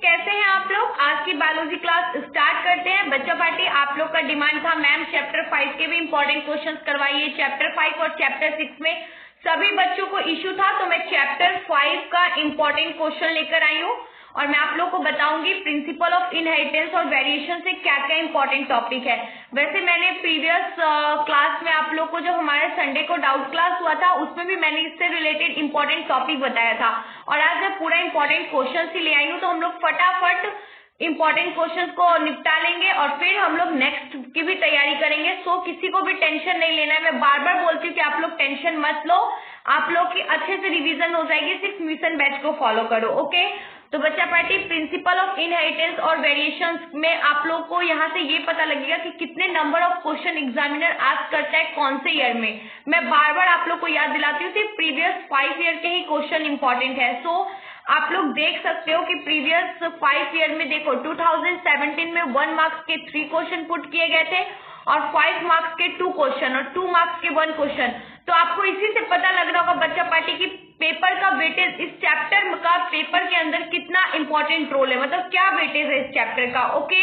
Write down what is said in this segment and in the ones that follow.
कैसे हैं आप लोग। आज की बायोलॉजी क्लास स्टार्ट करते हैं। बच्चा पार्टी आप लोग का डिमांड था मैम चैप्टर 5 के भी इंपॉर्टेंट क्वेश्चंस करवाइए। चैप्टर 5 और चैप्टर 6 में सभी बच्चों को इश्यू था, तो मैं चैप्टर 5 का इंपॉर्टेंट क्वेश्चन लेकर आई हूँ और मैं आप लोग को बताऊंगी प्रिंसिपल ऑफ इनहेरिटेंस और वेरिएशन से क्या क्या इंपॉर्टेंट टॉपिक है। वैसे मैंने प्रीवियस क्लास में आप लोग को जब हमारे संडे को डाउट क्लास हुआ था उसमें भी मैंने इससे रिलेटेड इंपॉर्टेंट टॉपिक बताया था और आज मैं पूरा इंपॉर्टेंट क्वेश्चन ही ले आई हूँ। तो हम लोग फटाफट इंपॉर्टेंट क्वेश्चंस को निपटा लेंगे और फिर हम लोग नेक्स्ट की भी तैयारी करेंगे। सो किसी को भी टेंशन नहीं लेना है। मैं बार बार बोलती हूँ कि आप लोग टेंशन मत लो, आप लोग की अच्छे से रिवीजन हो जाएगी, सिर्फ मिशन बैच को फॉलो करो। ओके, तो बच्चा पार्टी प्रिंसिपल ऑफ इनहेरिटेंस और वेरिएशन में आप लोग को यहाँ से ये पता लगेगा कि कितने number of question examiner ask करता है कौन से ईयर में। मैं बार बार आप लोग को याद दिलाती हूँ सिर्फ प्रीवियस 5 ईयर के ही क्वेश्चन इंपॉर्टेंट है। सो आप लोग देख सकते हो कि प्रीवियस 5 ईयर में देखो 2017 में 1 मार्क्स के 3 क्वेश्चन पुट किए गए थे और 5 मार्क्स के 2 क्वेश्चन और 2 मार्क्स के 1 क्वेश्चन। तो आपको इसी से पता लग रहा होगा बच्चा पार्टी की पेपर का वेटेज, इस चैप्टर का पेपर के अंदर कितना इंपॉर्टेंट रोल है, मतलब क्या वेटेज है इस चैप्टर का। ओके,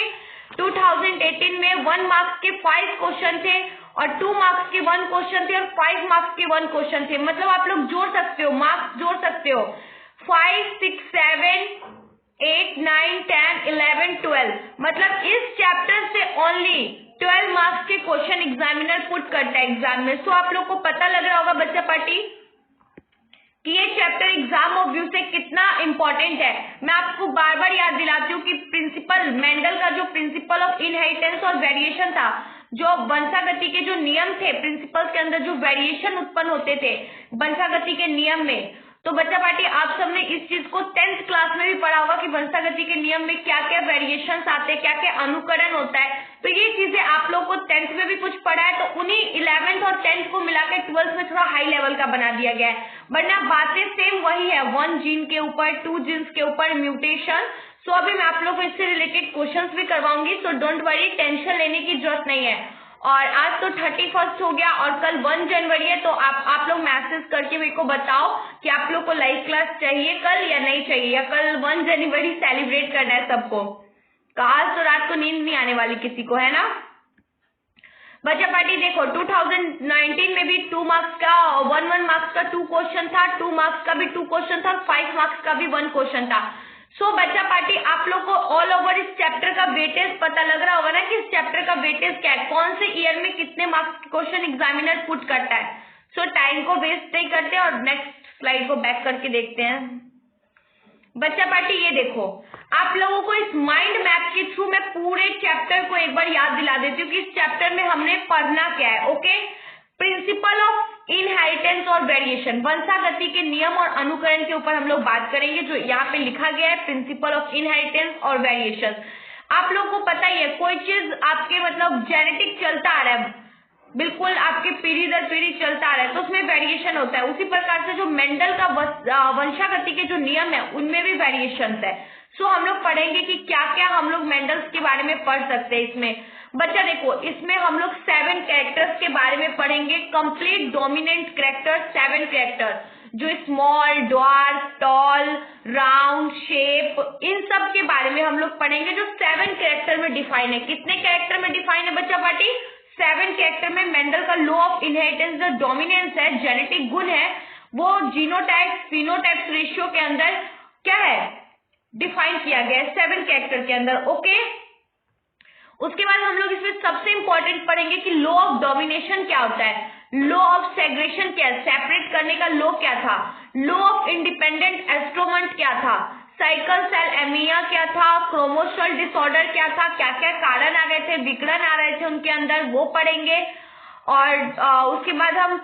2018 में 1 मार्क्स के 5 क्वेश्चन थे और 2 मार्क्स के 1 क्वेश्चन थे और 5 मार्क्स के 1 क्वेश्चन थे। मतलब आप लोग जोड़ सकते हो, मार्क्स जोड़ सकते हो 5, 6, 7, 8, 9, 10, 11, 12। मतलब इस चैप्टर से ओनली 12 मार्क्स के क्वेश्चन एग्जामिनर पुट करता है एग्जाम में। सो आप लोग को पता लग रहा होगा बच्चा पार्टी कि ये चैप्टर एग्जाम ऑफ व्यू से कितना इंपॉर्टेंट है। मैं आपको बार बार याद दिलाती हूँ कि प्रिंसिपल मेंडल का जो प्रिंसिपल ऑफ इनहेरिटेंस और वेरिएशन था, जो वंशागति के जो नियम थे, प्रिंसिपल्स के अंदर जो वेरिएशन उत्पन्न होते थे वंशागति के नियम में, तो बच्चा पार्टी आप सबने इस चीज को 10th क्लास में भी पढ़ा होगा कि वंशागति के नियम में क्या क्या वेरिएशंस आते हैं, क्या क्या अनुकरण होता है। तो ये चीजें आप लोग को 10th में भी कुछ पढ़ा है, तो उन्हीं 11th और 10th को मिलाकर 12th में थोड़ा हाई लेवल का बना दिया गया है, वरना बातें सेम वही है, 1 जीन के ऊपर, 2 जीन्स के ऊपर म्यूटेशन। सो अभी मैं आप लोग को इससे रिलेटेड क्वेश्चंस भी करवाऊंगी, सो डोंट वरी, टेंशन लेने की जरूरत नहीं है। और आज तो 31st हो गया और कल 1 जनवरी है, तो आप लोग मैसेज करके मेरे को बताओ कि आप लोग को लाइव क्लास चाहिए कल या नहीं चाहिए, या कल 1 जनवरी सेलिब्रेट करना है सबको। आज तो रात को नींद नहीं आने वाली किसी को, है ना बच्चा पार्टी। देखो 2019 में भी 2 मार्क्स का 1 मार्क्स का 2 क्वेश्चन था, 2 मार्क्स का भी 2 क्वेश्चन था, 5 मार्क्स का भी 1 क्वेश्चन था। सो बच्चा पार्टी आप लोग को ऑल ओवर इस चैप्टर का वेटेज पता लग रहा होगा ना कि इस चैप्टर का वेटेज क्या है, कौन से ईयर में कितने मार्क्स क्वेश्चन एग्जामिनर पुट करता है। सो टाइम को वेस्ट नहीं करते और नेक्स्ट स्लाइड को बैक करके देखते हैं। बच्चा पार्टी ये देखो, आप लोगों को इस माइंड मैप के थ्रू मैं पूरे चैप्टर को एक बार याद दिला देती हूँ कि इस चैप्टर में हमने पढ़ना क्या है। ओके, प्रिंसिपल ऑफ इनहेरिटेंस और वेरिएशन, वंशागति के नियम और अनुकरण के ऊपर हम लोग बात करेंगे, जो यहाँ पे लिखा गया है प्रिंसिपल ऑफ इनहेरिटेंस और वेरिएशन। आप लोग को पता ही है कोई चीज आपके मतलब जेनेटिक चलता आ रहा है, बिल्कुल आपके पीढ़ी दर पीढ़ी चलता आ रहा है, तो उसमें वेरिएशन होता है। उसी प्रकार से जो मेंडल का वंशागति के जो नियम है उनमें भी वेरिएशन है। सो हम लोग पढ़ेंगे कि क्या क्या हम लोग मेंडल्स के बारे में पढ़ सकते हैं इसमें। बच्चा देखो, इसमें हम लोग 7 कैरेक्टर्स के बारे में पढ़ेंगे, कंप्लीट डोमिनेंट कैरेक्टर 7 कैरेक्टर, जो small, dwarf, tall, round, shape, इन सब के बारे में हम लोग पढ़ेंगे जो 7 कैरेक्टर में डिफाइन है। कितने कैरेक्टर में डिफाइन है बच्चा पार्टी? 7 कैरेक्टर में मेंडल का लॉ ऑफ इनहेरिटेंस जो डोमिनेंस है, जेनेटिक गुण है, वो जीनोटाइप फिनोटाइप रेशियो के अंदर क्या है, डिफाइन किया गया है 7 कैरेक्टर के अंदर। ओके, उसके बाद हम लोग इसमें सबसे इंपॉर्टेंट पढ़ेंगे कि लॉ ऑफ डोमिनेशन क्या होता है, लॉ ऑफ सेग्रेशन क्या है, सेपरेट करने का लॉ क्या था, लॉ ऑफ इंडिपेंडेंट एस्ट्रोमेंट क्या था, साइकिल सेल एमिया क्या था, क्रोमोसोमल डिसऑर्डर क्या था, क्या क्या कारण आ गए थे, विकरण आ रहे थे उनके अंदर, वो पढ़ेंगे। और उसके बाद हम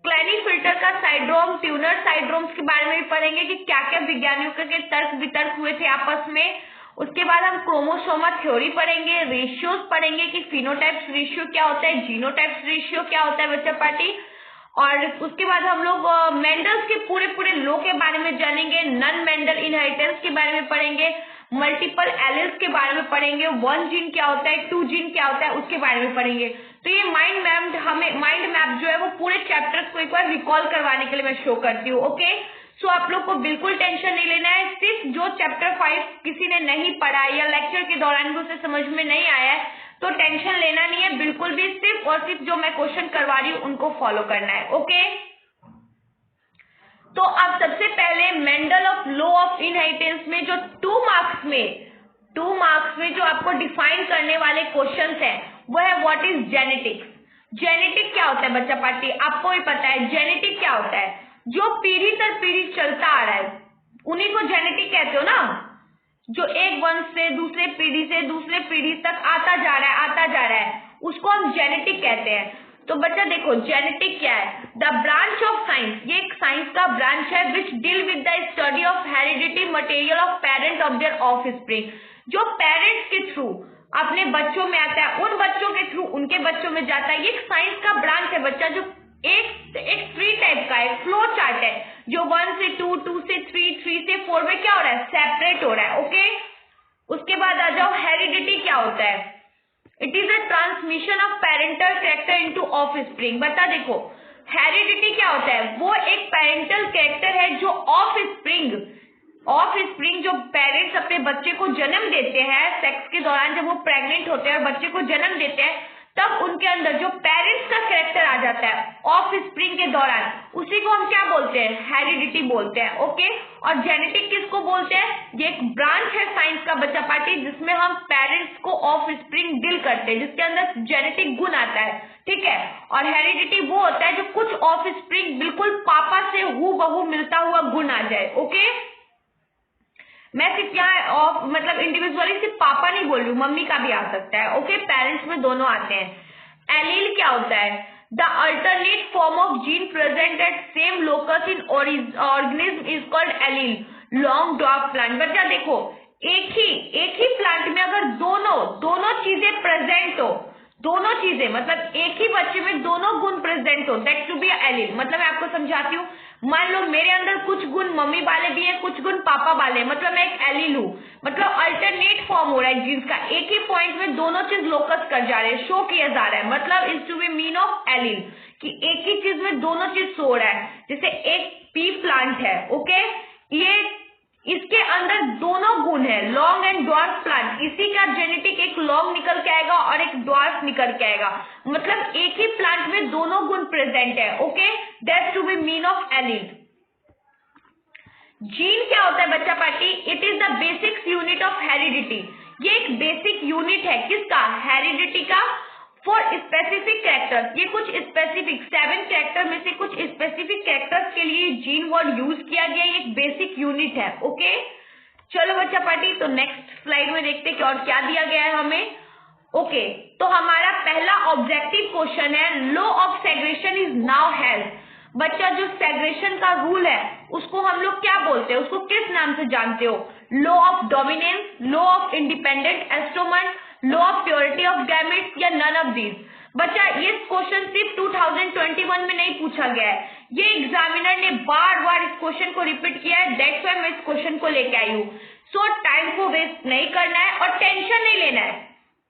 क्लेनीफिल्टर का साइड्रोम, ट्यूनर साइड्रोम्स के बारे में भी पढ़ेंगे कि क्या क्या विज्ञानियों के तर्क वितर्क हुए थे आपस में। उसके बाद हम क्रोमोसोमा थ्योरी पढ़ेंगे, रेशियोज पढ़ेंगे कि फिनोटाइप्स रेशियो क्या होता है, जीनोटाइप्स रेशियो क्या होता है बच्चा पार्टी। और उसके बाद हम लोग मेंडल्स के पूरे पूरे लॉ के बारे में जानेंगे, नॉन मेंडल इनहेरिटेंस के बारे में पढ़ेंगे, मल्टीपल एलील्स के बारे में पढ़ेंगे, 1 जीन क्या होता है, 2 जीन क्या होता है, उसके बारे में पढ़ेंगे। तो ये माइंड मैप जो है वो पूरे चैप्टर्स को एक बार रिकॉल करवाने के लिए मैं शो करती हूँ। ओके, सो आप लोग को बिल्कुल टेंशन नहीं लेना है। सिर्फ जो चैप्टर 5 किसी ने नहीं पढ़ा है या लेक्चर के दौरान भी उसे समझ में नहीं आया है तो टेंशन लेना नहीं है बिल्कुल भी। सिर्फ और सिर्फ जो मैं क्वेश्चन करवा रही हूँ उनको फॉलो करना है। ओके, तो अब सबसे पहले Mendel of law of inheritance में जो 2 मार्क्स में जो आपको डिफाइन करने वाले क्वेश्चंस हैं वो है व्हाट इज जेनेटिक्स। जेनेटिक क्या होता है बच्चा पार्टी, आपको भी पता है जेनेटिक क्या होता है। जो पीढ़ी दर पीढ़ी चलता आ रहा है उन्हीं को जेनेटिक कहते हो ना। जो एक वंश से दूसरे पीढ़ी तक आता जा रहा है उसको हम जेनेटिक कहते हैं। तो बच्चा देखो जेनेटिक क्या है, द ब्रांच ऑफ साइंस, ये एक साइंस का ब्रांच है which deal with the study of heredity material of parent of their offspring. जो पेरेंट्स के थ्रू अपने बच्चों में आता है उन बच्चों के थ्रू उनके बच्चों में जाता है। ये एक साइंस का ब्रांच है बच्चा, जो एक ट्री टाइप का है, फ्लो चार्ट है, जो 1 से 2, 2 से 3, 3 से 4 में क्या हो रहा है, सेपरेट हो रहा है। ओके, उसके बाद आ जाओ हेरिडिटी क्या होता है। It is a transmission of parental character into offspring. बता देखो हेरिडिटी क्या होता है, वो एक पेरेंटल कैरेक्टर है जो ऑफस्प्रिंग जो पेरेंट्स अपने बच्चे को जन्म देते हैं सेक्स के दौरान, जब वो प्रेग्नेंट होते हैं और बच्चे को जन्म देते हैं तब उनके अंदर जो पेरेंट्स का कैरेक्टर आ जाता है ऑफस्प्रिंग के दौरान, उसी को हम क्या बोलते हैं, हेरिडिटी बोलते हैं। ओके, और जेनेटिक किसको बोलते हैं, ये एक ब्रांच है साइंस का बच्चा पार्टी जिसमें हम पेरेंट्स को ऑफस्प्रिंग डील करते हैं, जिसके अंदर जेनेटिक गुण आता है। ठीक है, और हेरिडिटी वो होता है जो कुछ ऑफस्प्रिंग बिल्कुल पापा से हूबहू मिलता हुआ गुण आ जाए। ओके, मैं सिर्फ यहाँ मतलब इंडिविजुअली सिर्फ पापा नहीं बोल रही हूँ, मम्मी का भी आ सकता है। ओके, पेरेंट्स में दोनों आते हैं। एलील क्या होता है, the alternate form of gene present at same locus in organism is called allele. Long dwarf plant, बच्चा देखो एक ही प्लांट में अगर दोनों चीजें प्रेजेंट हो, दोनों चीजें मतलब एक ही बच्चे में दोनों गुण प्रेजेंट हो, दैट टू बी एलील। मतलब मैं आपको समझाती हूँ, मान लो मेरे अंदर कुछ गुण मम्मी वाले भी है, कुछ गुण पापा वाले हैं, मतलब मैं एक एलील हूँ। मतलब अल्टरनेट फॉर्म हो रहा है जीन्स का, एक ही पॉइंट में दोनों चीज लोकस कर जा रहे हैं, शो किया जा रहा है। मतलब is to be mean of allele कि एक ही चीज में दोनों चीज सो रहा है। जैसे एक पी प्लांट है, ओके, ये इसके अंदर दोनों गुण है, लॉन्ग एंड ड्वार्फ प्लांट, इसी का जेनेटिक एक लॉन्ग निकल के आएगा और एक ड्वार्फ निकल के आएगा। मतलब एक ही प्लांट में दोनों गुण प्रेजेंट है। Okay, that's to be mean of allele. Gene क्या होता है बच्चा party, it is the basic unit of heredity. ये एक बेसिक यूनिट है किसका, हेरिडिटी का, फॉर स्पेसिफिक कैरेक्टर्स। ये कुछ स्पेसिफिक 7 कैरेक्टर में से कुछ स्पेसिफिक कैरेक्टर्स के लिए जीन वर्ड यूज किया गया, ये एक बेसिक यूनिट है। ओके, चलो बच्चा पार्टी, तो नेक्स्ट स्लाइड में देखते हैं कि और क्या दिया गया है हमें। ओके, तो हमारा पहला ऑब्जेक्टिव क्वेश्चन है, law of segregation is now held. बच्चा जो सेग्रेशन का रूल है उसको हम लोग क्या बोलते हैं, उसको किस नाम से जानते हो, law of dominance, law of independent assortment, law of purity of gametes या नन ऑफ दीज। बच्चा ये क्वेश्चन सिर्फ 2021 में नहीं पूछा गया है, ये एग्जामिनर ने बार बार इस क्वेश्चन को रिपीट किया है, दैट्स व्हाई मैं इस क्वेश्चन को लेके आई हूँ। सो टाइम को वेस्ट नहीं करना है और टेंशन नहीं लेना है।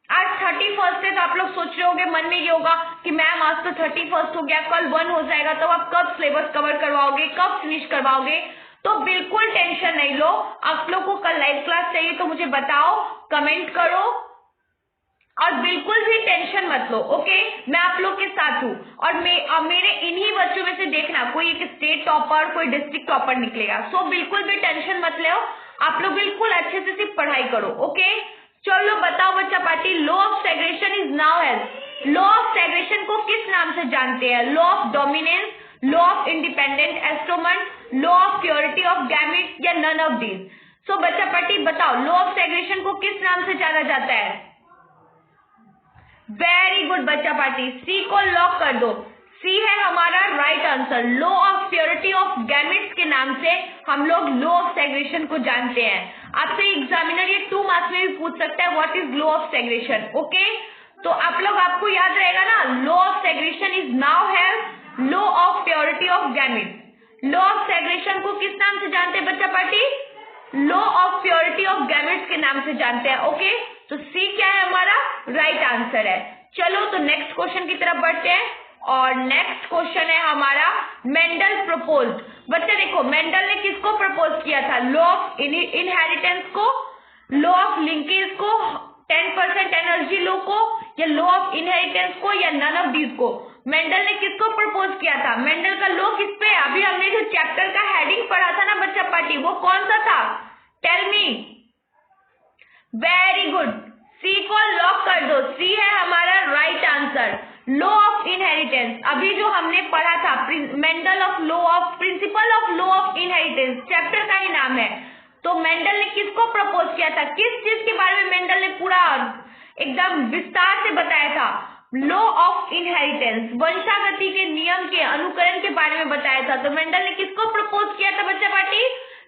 आज 31 है तो आप लोग सोच रहे होंगे, मन में ये होगा कि मैम आज तो 31 हो गया, कल 1 हो जाएगा, तो आप कब सिलेबस कवर करवाओगे, कब फिनिश करवाओगे। तो बिल्कुल टेंशन नहीं लो। आप लोग को कल लाइव क्लास चाहिए तो मुझे बताओ, कमेंट करो और बिल्कुल भी टेंशन मत लो। ओके, मैं आप लोग के साथ हूँ और मेरे इन्हीं बच्चों में से देखना कोई एक स्टेट टॉपर, कोई डिस्ट्रिक्ट टॉपर निकलेगा। सो बिल्कुल भी टेंशन मत लो, आप लोग बिल्कुल अच्छे से सिर्फ पढ़ाई करो। ओके, चलो बताओ बच्चा party, law of segregation is now held. Law of segregation को किस नाम से जानते हैं, law of dominance, law of independent assortment, law of purity of gametes या नन ऑफ दीज। सो बच्चा पार्टी बताओ, लॉ ऑफ सेग्रेशन को किस नाम से जाना जाता है। वेरी गुड बच्चा पार्टी, सी को लॉक कर दो, सी है हमारा right answer. Law of purity of gametes के नाम से हम लोग लॉ ऑफ सेग्रेशन को जानते हैं। आपसे एग्जामिनर ये 2 मार्क्स में भी पूछ सकता है, what is law of segregation. Okay, तो आप लोग, आपको याद रहेगा ना, law of segregation is now held, law of purity of gametes. Law of segregation को किस नाम से जानते हैं बच्चा party, law of purity of gametes के नाम से जानते हैं। ओके, तो सी क्या है हमारा राइट आंसर है। चलो तो नेक्स्ट क्वेश्चन की तरफ बढ़ते हैं। और नेक्स्ट क्वेश्चन है हमारा मेंडल प्रपोज्ड। बच्चे देखो मेंडल ने किसको प्रपोज किया था, लॉ ऑफ इनहेरिटेंस को, लॉ ऑफ लिंकेज को, 10% एनर्जी लॉ को, या लॉ ऑफ इनहेरिटेंस को, या नन ऑफ दीज को। मेंडल ने किसको प्रपोज किया था, मेंडल का लॉ किस पे, अभी हमने जो चैप्टर का हेडिंग पढ़ा था ना बच्चा पार्टी, वो कौन सा था, tell me. Very good, C को लॉक कर दो, सी है हमारा right answer, law of inheritance. अभी जो हमने पढ़ा था Mendel of law of principle of law of inheritance, chapter का ही नाम है। तो मेंडल ने किसको प्रपोज किया था, किस चीज के बारे में मेंडल ने पूरा एकदम विस्तार से बताया था, लॉ ऑफ इनहेरिटेंस, वंशागति के नियम के अनुकरण के बारे में बताया था। तो मेंडल ने किसको प्रपोज किया था बच्चा पार्टी,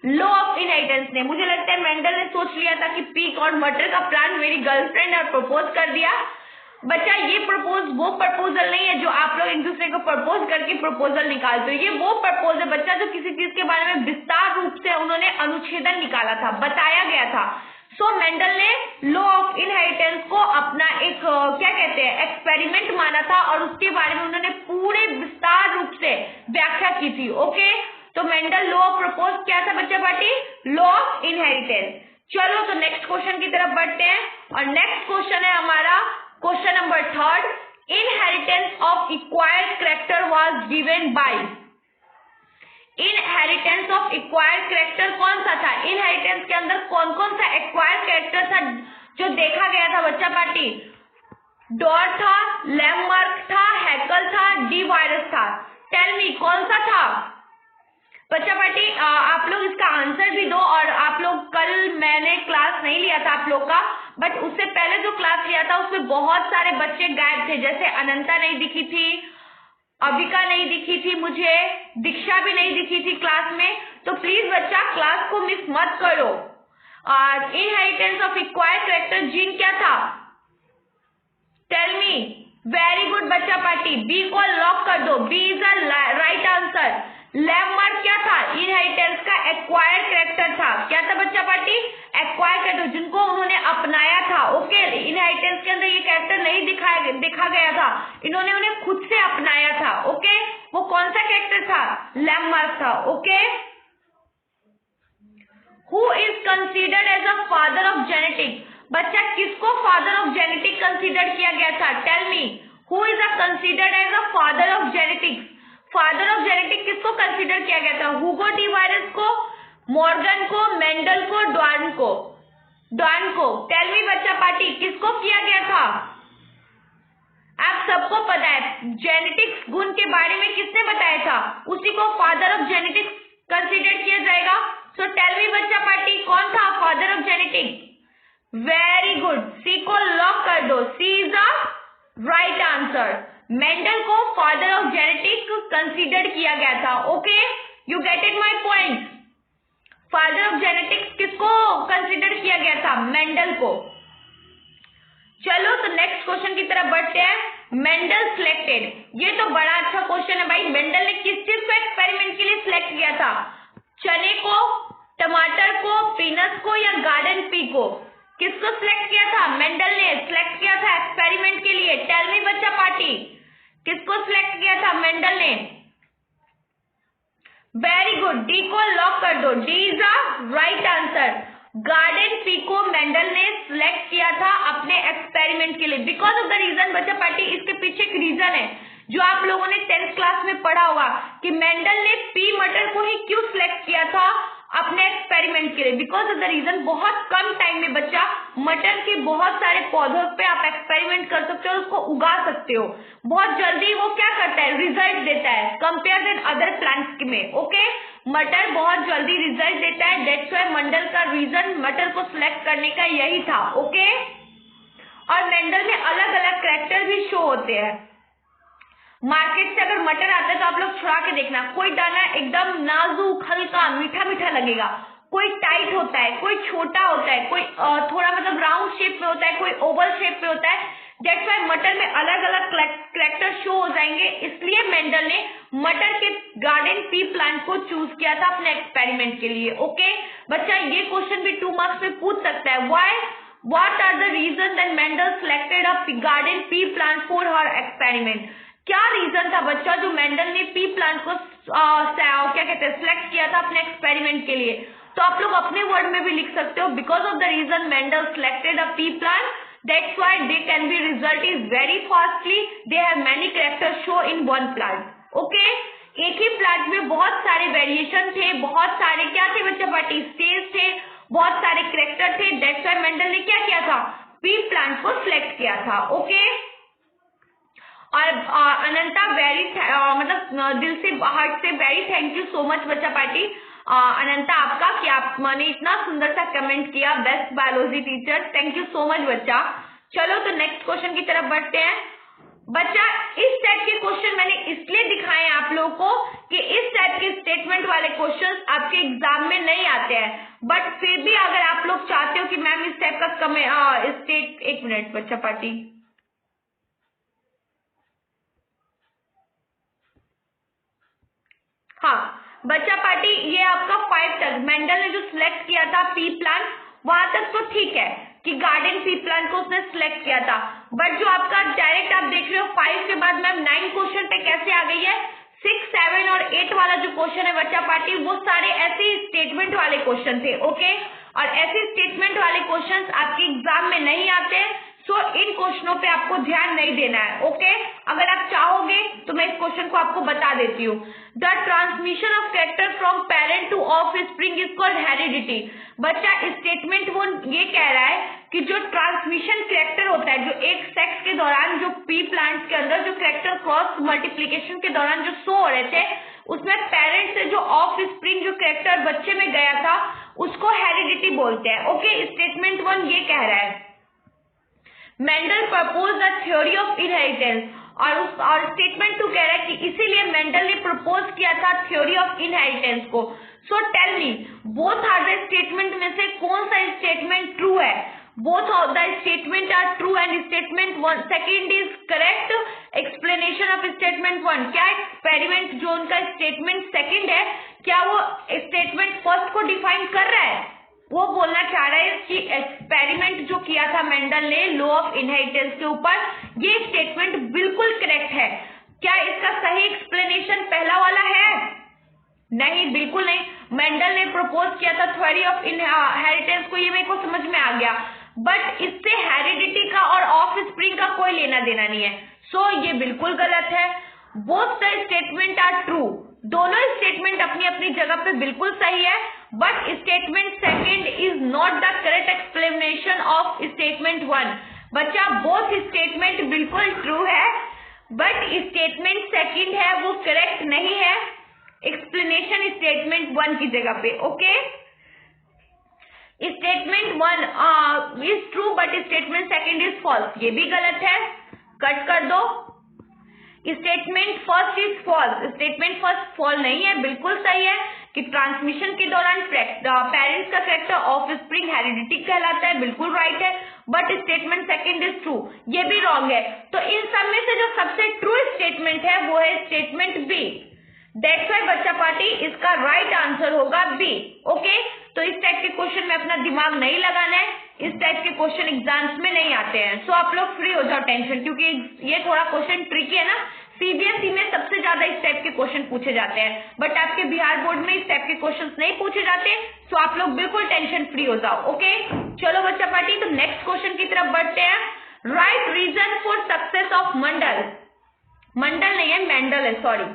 लॉ ऑफ इनहेरिटेंस ने। मुझे लगता है मेंडल ने सोच लिया था कि पीक और मटर का प्लांट मेरी गर्लफ्रेंड और प्रपोज कर दिया। बच्चा ये प्रपोज वो प्रपोजल नहीं है जो आप लोग एक दूसरे को प्रपोज करके प्रपोजल निकालते हो, ये वो प्रपोज है बच्चा जो किसी चीज के बारे में विस्तार रूप से उन्होंने अनुच्छेदन निकाला था, बताया गया था। सो मेंडल ने लॉ ऑफ इनहेरिटेंस को अपना एक क्या कहते हैं एक्सपेरिमेंट माना था और उसके बारे में उन्होंने पूरे विस्तार रूप से व्याख्या की थी। ओके, तो मेंडल लॉ प्रपोज किया था बच्चा पार्टी, लॉ ऑफ इनहेरिटेंस। चलो तो नेक्स्ट क्वेश्चन की तरफ बढ़ते हैं और नेक्स्ट क्वेश्चन है हमारा question number 3, inheritance of acquired character was given by. Inheritance of acquired character कौन सा था, इनहेरिटेंस के अंदर कौन कौन सा एक्वायर्ड कैरेक्टर था जो देखा गया था बच्चा पार्टी, डॉर था, लैममार्क था, हैकल था, डी वायरस था। टेल मी कौन सा था बच्चा पार्टी। आप लोग इसका आंसर भी दो। और आप लोग कल मैंने क्लास नहीं लिया था आप लोग का, बट उससे पहले जो क्लास लिया था उसमें बहुत सारे बच्चे गायब थे, जैसे अनंता नहीं दिखी थी, अबिका नहीं दिखी थी, मुझे दीक्षा भी नहीं दिखी थी क्लास में। तो प्लीज बच्चा क्लास को मिस मत करो। Inheritance of acquired character gene क्या था, टेल मी। वेरी गुड बच्चा पार्टी, बी को लॉक कर दो, B is a right answer. Lamarck क्या था, इनहेरिटेंस का एक्वायर्ड कैरेक्टर था। क्या था बच्चा पार्टी, एक्वायर्ड कैरेक्टर, जिनको उन्होंने अपनाया था। ओके, इनहेरिटेंस के अंदर ये कैरेक्टर नहीं दिखा गया था, इन्होंने उन्हें खुद से अपनाया था। ओके, वो कौन सा कैरेक्टर था, लैममार्क था। Okay, who is considered as a father of genetics. बच्चा किसको फादर ऑफ जेनेटिक कंसीडर किया गया था, tell me. Who is considered as a father of genetics. Father of genetic किसको कंसीडर किया गया था, हुगो डी वायरस को, मॉर्गन को, मेंडल को, डॉर्न को। टेल मी बच्चा पार्टी किसको किया गया था। आप सबको पता है जेनेटिक्स गुण के बारे में किसने बताया था, उसी को फादर ऑफ जेनेटिक्स कंसीडर किया जाएगा। सो टेल मी बच्चा पार्टी कौन था father of genetics. Very good, C को लॉक कर दो, C is a right answer. Mendel को फादर ऑफ जेनेटिक्स कंसीडर किया गया था। Okay, you get it my point. Father of genetics किसको कंसीडर किया गया था, मेंडल को। चलो तो नेक्स्ट क्वेश्चन की तरफ बढ़ते हैं। मेंडल सिलेक्टेड, ये तो बड़ा अच्छा क्वेश्चन है भाई। मेंडल ने किस चीज को एक्सपेरिमेंट के लिए सिलेक्ट किया था, चने को, टमाटर को, पीनट्स को, या गार्डन पी को। किसको सिलेक्ट किया था, मेंडल ने सिलेक्ट किया था एक्सपेरिमेंट के लिए। टेल मी बच्चा पार्टी किसको सिलेक्ट किया था मेंडल ने। वेरी गुड, डी को लॉक कर दो, D is a right answer. Garden pea को मेंडल ने सिलेक्ट किया था अपने एक्सपेरिमेंट के लिए, बिकॉज ऑफ द रीजन बच्चा पार्टी। इसके पीछे एक रीजन है जो आप लोगों ने 10th क्लास में पढ़ा होगा कि मेंडल ने पी मटर को ही क्यों सिलेक्ट किया था अपने एक्सपेरिमेंट के लिए। बिकॉज ऑफ द रीजन बहुत कम टाइम में बच्चा मटर के बहुत सारे पौधों पे आप एक्सपेरिमेंट कर सकते हो, उसको उगा सकते हो। बहुत जल्दी वो क्या करता है, रिजल्ट देता है कंपेयर विद अदर प्लांट्स में। ओके, मटर बहुत जल्दी रिजल्ट देता है, दैट्स व्हाई मेंडल का रीजन मटर को सिलेक्ट करने का यही था। ओके, और मेंडल में अलग अलग कैरेक्टर भी शो होते हैं। मार्केट से अगर मटर आता है तो आप लोग छुड़ा के देखना, कोई दाना एकदम नाजुक हल्का मीठा मीठा लगेगा, कोई टाइट होता है, कोई छोटा होता है, कोई थोड़ा मतलब राउंड शेप में होता है, कोई ओवल शेप में होता है। दैट्स व्हाई मटर में अलग अलग कैरेक्टर शो हो जाएंगे, इसलिए मेंडल ने मटर के गार्डन पी प्लांट को चूज किया था अपने एक्सपेरिमेंट के लिए। ओके बच्चा, ये क्वेश्चन भी 2 मार्क्स में पूछ सकता है। Why, what are the reasons that Mendel selected a garden pea plant for her experiment? क्या रीजन था बच्चा जो मेंडल ने पी प्लांट को क्या कहते हैं सिलेक्ट किया था अपने एक्सपेरिमेंट के लिए? तो आप लोग अपने वर्ड में भी लिख सकते हो, because of the reason Mendel selected a pea plant, that's why they can be result is very fastly, they have many character show in one plant. Okay, एक ही प्लांट में बहुत सारे वेरिएशन थे, बहुत सारे क्या थे बच्चा पार्टी, स्टेज थे, बहुत सारे कैरेक्टर थे, दैट्स व्हाई मेंडल ने क्या किया था, पी प्लांट को सिलेक्ट किया था। ओके, और अनंता वेरी मतलब दिल से हार्ट से very thank you so much बच्चा पार्टी अनंता आपका कि आपने इतना सुंदर सा कमेंट किया, best biology teacher, thank you so much बच्चा। चलो तो नेक्स्ट क्वेश्चन की तरफ बढ़ते हैं। बच्चा इस टाइप के क्वेश्चन मैंने इसलिए दिखाए आप लोगों को कि इस टाइप के स्टेटमेंट वाले क्वेश्चंस आपके एग्जाम में नहीं आते हैं, बट फिर भी अगर आप लोग चाहते हो कि मैम इस टाइप का एक मिनट बच्चा पार्टी, हाँ बच्चा पार्टी, ये आपका 5 तक मेंडल ने जो सिलेक्ट किया था पी प्लांट, वहां तक तो ठीक है कि गार्डन पी प्लांट को उसने सिलेक्ट किया था, बट जो आपका डायरेक्ट आप देख रहे हो 5 के बाद मैम 9 क्वेश्चन पे कैसे आ गई है, 6, 7 और 8 वाला जो क्वेश्चन है बच्चा पार्टी, वो सारे ऐसे स्टेटमेंट वाले क्वेश्चन थे। ओके, और ऐसे स्टेटमेंट वाले क्वेश्चन आपके एग्जाम में नहीं आते, सो इन क्वेश्चनों पे आपको ध्यान नहीं देना है। ओके, अगर आप चाहोगे तो मैं इस क्वेश्चन को आपको बता देती हूँ। The transmission of character from parent to offspring is called heredity. बच्चा स्टेटमेंट वो ये कह रहा है कि जो ट्रांसमिशन कैरेक्टर होता है, जो एक सेक्स के दौरान जो पी प्लांट्स के अंदर जो कैरेक्टर क्रॉस मल्टीप्लीकेशन के दौरान जो शो हो रहे थे, उसमें पेरेंट से जो ऑफस्प्रिंग जो कैरेक्टर बच्चे में गया था उसको हेरिडिटी बोलते हैं। ओके, स्टेटमेंट 1 ये कह रहा है Mendel propose the theory of inheritance, और स्टेटमेंट 2 कह रहा है कि इसीलिए मेंडल ने प्रपोज किया था थ्योरी ऑफ इनहेरिटेंस को। So tell me both are the statement में से कौन सा स्टेटमेंट ट्रू है? Both of the statement are true and statement 1 second is correct explanation of statement 1। क्या एक्सपेरिमेंट जो उनका स्टेटमेंट सेकंड है, क्या वो स्टेटमेंट फर्स्ट को डिफाइन कर रहा है? वो बोलना चाह रहा है कि एक्सपेरिमेंट जो किया था मेंडल ने लॉ ऑफ इनहेरिटेंस के ऊपर, ये स्टेटमेंट बिल्कुल करेक्ट है। क्या इसका सही एक्सप्लेनेशन पहला वाला है? नहीं, बिल्कुल नहीं। मेंडल ने प्रपोज किया था थ्योरी ऑफ इनहेरिटेंस को, ये मेरे को समझ में आ गया, बट इससे हेरिडिटी का और ऑफस्प्रिंग का कोई लेना देना नहीं है। सो ये बिल्कुल गलत है। Both the statement are true, दोनों स्टेटमेंट अपनी अपनी जगह पे बिल्कुल सही है, but statement second is not the correct explanation of statement 1। बच्चा बोथ स्टेटमेंट बिल्कुल ट्रू है, बट स्टेटमेंट सेकंड है वो करेक्ट नहीं है, एक्सप्लेनेशन स्टेटमेंट 1 की जगह पे। Okay, statement 1 is true but statement second is false, ये भी गलत है, कट कर दो। Statement first is false, statement first fall नहीं है, बिल्कुल सही है कि ट्रांसमिशन के दौरान पेरेंट्स का कैरेक्टर ऑफस्प्रिंग हेरिडिटी कहलाता है, बिल्कुल राइट है, but statement second is true, ये भी रॉन्ग है। तो इन सब में से जो सबसे ट्रू स्टेटमेंट है वो है स्टेटमेंट बी। दैट्स व्हाई बच्चा पार्टी इसका राइट आंसर होगा बी। ओके, तो इस टाइप के क्वेश्चन में अपना दिमाग नहीं लगाना है, इस टाइप के क्वेश्चन एग्जाम्स में नहीं आते हैं। सो आप लोग फ्री हो जाओ टेंशन, क्योंकि ये थोड़ा क्वेश्चन ट्रिकी है ना, सीबीएसई में सबसे ज्यादा इस टाइप के क्वेश्चन पूछे जाते हैं, बट आपके बिहार बोर्ड में इस टाइप के क्वेश्चन नहीं पूछे जाते। सो आप लोग बिल्कुल टेंशन फ्री हो जाओ। ओके, चलो बच्चा पार्टी तो नेक्स्ट क्वेश्चन की तरफ बढ़ते हैं। Right reason for success of Mandal, Mandal नहीं है मेंडल है, सॉरी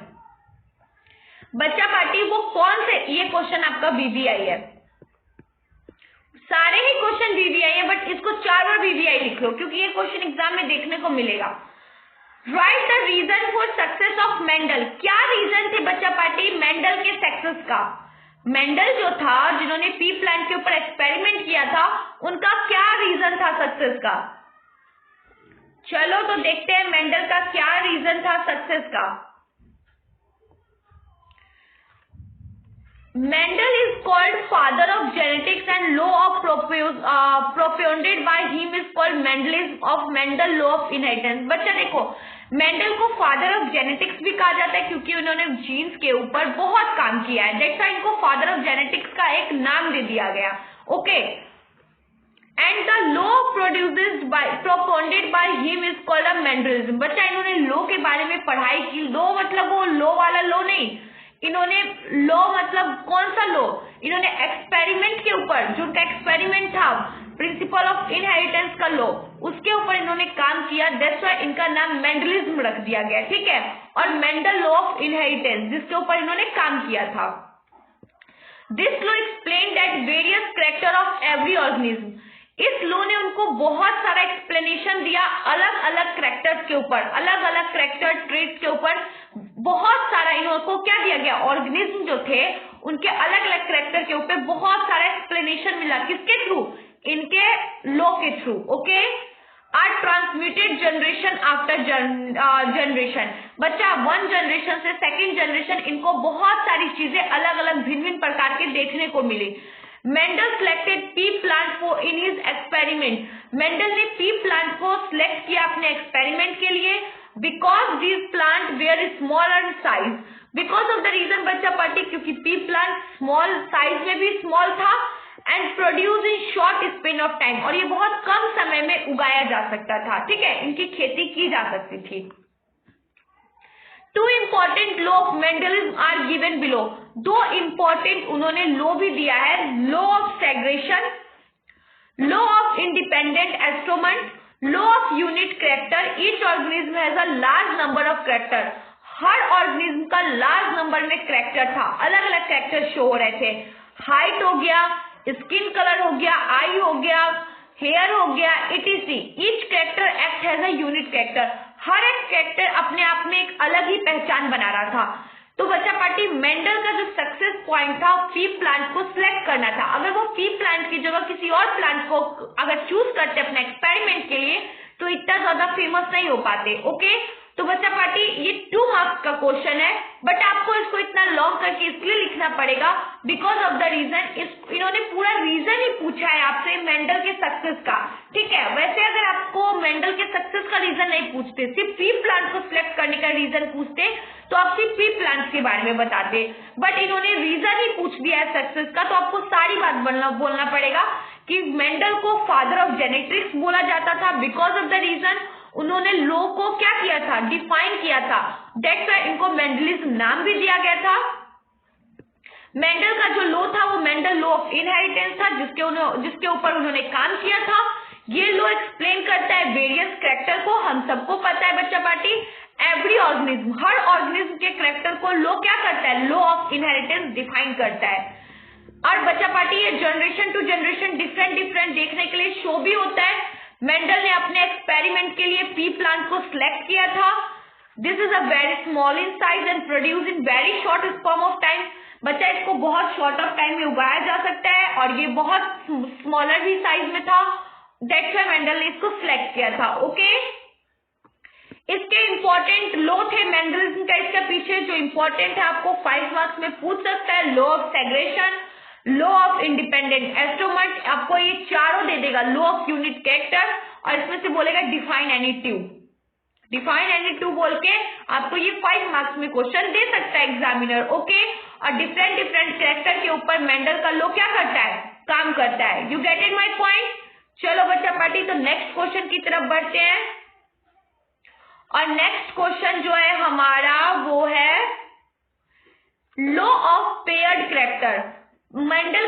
बच्चा पार्टी, वो कौन से, ये क्वेश्चन आपका वीवीआई है, सारे ही क्वेश्चन वीवीआई है, बट इसको 4 बार वीवीआई लिख लो क्योंकि ये क्वेश्चन एग्जाम में देखने को मिलेगा। Right the reason for success of Mendel, क्या रीजन थे बच्चा पार्टी मेंडल के सक्सेस का? मेंडल जो था, जिन्होंने पी प्लांट के ऊपर एक्सपेरिमेंट किया था, उनका क्या रीजन था सक्सेस का? चलो तो देखते हैं मेंडल का क्या रीजन था सक्सेस का। Mendel is called father of genetics and law of propounded by him is called Mendel law of inheritance। बच्चा देखो, मेंडल को फादर ऑफ जेनेटिक्स भी कहा जाता है क्योंकि उन्होंने जीन्स के ऊपर बहुत काम किया है, दैट्स व्हाई इनको फादर ऑफ जेनेटिक्स का एक नाम दे दिया गया। Okay, and the law propounded by him is called a Mendelism. बच्चा इन्होंने लॉ के बारे में पढ़ाई की। लॉ मतलब वो लॉ वाला लॉ नहीं, इन्होंने लॉ मतलब कौन सा लॉ, इन्होंने एक्सपेरिमेंट के ऊपर, जो उनका एक्सपेरिमेंट था प्रिंसिपल ऑफ इनहेरिटेंस का लॉ, उसके ऊपर इन्होंने काम किया। दैट्स व्हाई इनका नाम मेंडलिज्म रख दिया गया, ठीक है। और मेंडल लॉ ऑफ इनहेरिटेंस जिसके ऊपर इन्होंने काम किया था। This law explain that various character of every organism. इस लॉ ने उनको बहुत सारा एक्सप्लेनेशन दिया अलग अलग कैरेक्टर्स के ऊपर, अलग अलग कैरेक्टर ट्रेट्स के ऊपर बहुत सारा इनको क्या दिया गया, ऑर्गेनिज्म जो थे उनके अलग अलग कैरेक्टर के ऊपर बहुत सारा एक्सप्लेनेशन मिला। किसके थ्रू, इनके लॉ के through, okay. Are transmitted generation after generation. बच्चा वन जनरेशन से सेकेंड जनरेशन इनको बहुत सारी चीजें अलग अलग भिन्न भिन्न प्रकार के देखने को मिली। मेंडल सिलेक्टेड पी प्लांट को इन हिज एक्सपेरिमेंट। मेंडल ने पी प्लांट को सिलेक्ट किया अपने एक्सपेरिमेंट के लिए because these plant were smaller size. Because of the reason बच्चा पढ़ती, क्योंकि पी प्लांट स्मॉल साइज में भी स्मॉल था and produce in short span of time, और ये बहुत कम समय में उगाया जा सकता था, ठीक है, इनकी खेती की जा सकती थी। Two important law of Mendelism are given below. दो इंपॉर्टेंट उन्होंने लॉ भी दिया है, law of segregation, law of independent assortment, law of unit character. Each organism has a large number of character. हर ऑर्गेनिज्म का लार्ज नंबर में character था, अलग अलग कैरेक्टर शो हो रहे थे। हाइट हो गया, स्किन कलर हो गया, आई हो गया, हेयर हो गया, etc. Each character act has a unique character. हर एक कैरेक्टर अपने आप में एक अलग ही पहचान बना रहा था। तो बच्चा पार्टी मेंडल का जो सक्सेस पॉइंट था पी प्लांट को सिलेक्ट करना था। अगर वो पी प्लांट की जगह किसी और प्लांट को अगर चूज करते अपने एक्सपेरिमेंट के लिए तो इतना ज्यादा फेमस नहीं हो पाते, ओके। तो बच्चा पार्टी ये 2 मार्क्स का क्वेश्चन है, बट आपको इसको इतना लॉन्ग करके इसलिए लिखना पड़ेगा बिकॉज ऑफ द रीजन, इन्होंने पूरा रीजन ही पूछा है आपसे मेंडल के सक्सेस का, ठीक है। वैसे अगर आपको मेंडल के सक्सेस का रीजन नहीं पूछते, सिर्फ पी प्लांट को सिलेक्ट करने का रीजन पूछते तो आप सिर्फ पी प्लांट के बारे में बताते, बट इन्होंने रीजन ही पूछ दिया है सक्सेस का, तो आपको सारी बात बोलना पड़ेगा कि मेंडल को फादर ऑफ जेनेटिक्स बोला जाता था बिकॉज ऑफ द रीजन उन्होंने लॉ को क्या किया था, डिफाइन किया था। दैट्स व्हाई इनको मेंडलिज्म नाम भी दिया गया था। मेंडल का जो लॉ था वो मेंडल लॉ ऑफ इनहेरिटेंस था जिसके ऊपर उन्होंने काम किया था। ये लॉ एक्सप्लेन करता है वेरियस कैरेक्टर को, हम सबको पता है बच्चा पार्टी, एवरी ऑर्गेनिज्म, हर ऑर्गेनिज्म के कैरेक्टर को लॉ क्या करता है, लॉ ऑफ इनहेरिटेंस डिफाइन करता है। और बच्चा पार्टी ये जनरेशन टू जनरेशन डिफरेंट देखने के लिए शो भी होता है। मेंडल ने अपने एक्सपेरिमेंट के लिए पी प्लांट को सिलेक्ट किया था। This is a very small in size and produce in very short span of time. बच्चा इसको बहुत शॉर्ट ऑफ टाइम में उगाया जा सकता है और ये बहुत स्मॉलर भी साइज में था। दैट्स व्हाई मेंडल ने इसको सिलेक्ट किया था, ओके। इसके इंपॉर्टेंट लॉ थे मेंडलिज्म का, इसके पीछे जो इंपॉर्टेंट है आपको 5 मार्क्स में पूछ सकता है। Law of segregation, law of independent assortment, आपको ये चारों दे देगा, लॉ ऑफ यूनिट कैरेक्टर, और इसमें से बोलेगा define any two. Define any two बोल के आपको ये 5 मार्क्स में क्वेश्चन दे सकता है एग्जामिनर, ओके। और डिफरेंट कैरेक्टर के ऊपर मेंडल का लॉ क्या करता है, काम करता है। You get it my point. चलो बच्चा पार्टी तो नेक्स्ट क्वेश्चन की तरफ बढ़ते हैं, और नेक्स्ट क्वेश्चन जो है हमारा वो है law of paired character. Mendel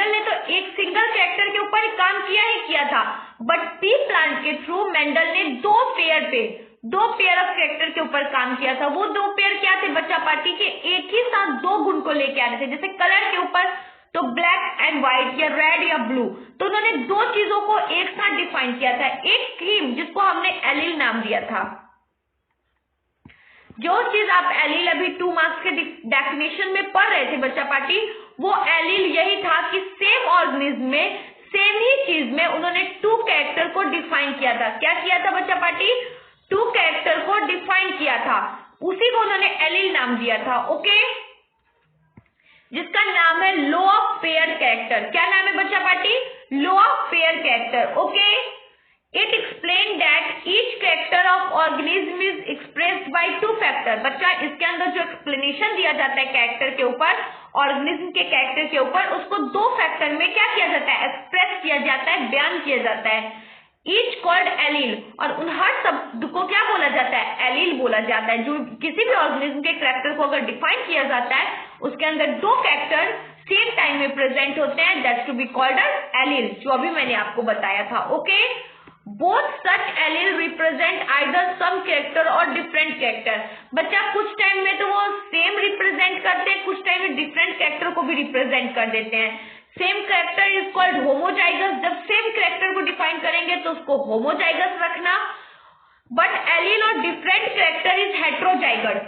ने तो एक सिंगल कैरेक्टर के ऊपर काम किया था, बट पी प्लांट के थ्रू मेंडल ने दो पेयर ऑफ कैरेक्टर के ऊपर काम किया था। वो 2 पेयर क्या थे बच्चा पार्टी के, एक ही साथ 2 गुण को लेके आ रहे थे। जैसे कलर के ऊपर तो ब्लैक एंड व्हाइट या रेड या ब्लू, तो उन्होंने 2 चीजों को एक साथ डिफाइन किया था। एक थीम जिसको हमने एलील नाम दिया था। जो चीज आप एलील अभी 2 मार्क्स के डेफिनेशन में पढ़ रहे थे बच्चा पार्टी, वो एलील यही था कि सेम ऑर्गेनिज्म में सेम ही चीज में उन्होंने 2 कैरेक्टर को डिफाइन किया था। क्या किया था बच्चा पार्टी, 2 कैरेक्टर को डिफाइन किया था, उसी को उन्होंने एलील नाम दिया था, ओके, जिसका नाम है लॉ ऑफ पेयर कैरेक्टर। क्या नाम है बच्चा party, law of pair character, okay. It explain that each character of organism is expressed by 2 factor. बच्चा इसके अंदर जो एक्सप्लेनेशन दिया जाता है कैरेक्टर के ऊपर ऑर्गेनिज्म के कैरेक्टर के ऊपर, उसको दो फैक्टर में क्या किया जाता है, एक्सप्रेस किया जाता है, बयान किया जाता है। ईच कॉल्ड एलील, और उन हर शब्द को क्या बोला जाता है, एलील बोला जाता है। जो किसी भी ऑर्गेनिज्म के कैरेक्टर को अगर डिफाइन किया जाता है, उसके अंदर दो कैरेक्टर सेम टाइम में प्रेजेंट होते हैं, that's to be called allele, जो अभी मैंने आपको बताया था। Okay, both such allele represent either some character और डिफरेंट कैरेक्टर। बच्चा कुछ टाइम में तो वो सेम रिप्रेजेंट करते हैं, कुछ टाइम में डिफरेंट कैरेक्टर को भी रिप्रेजेंट कर देते हैं। Same character is called homozygous. जब सेम कैरेक्टर को डिफाइन करेंगे तो उसको होमोजाइगस रखना, बट एलील और डिफरेंट कैरेक्टर इज हेट्रोजाइगस।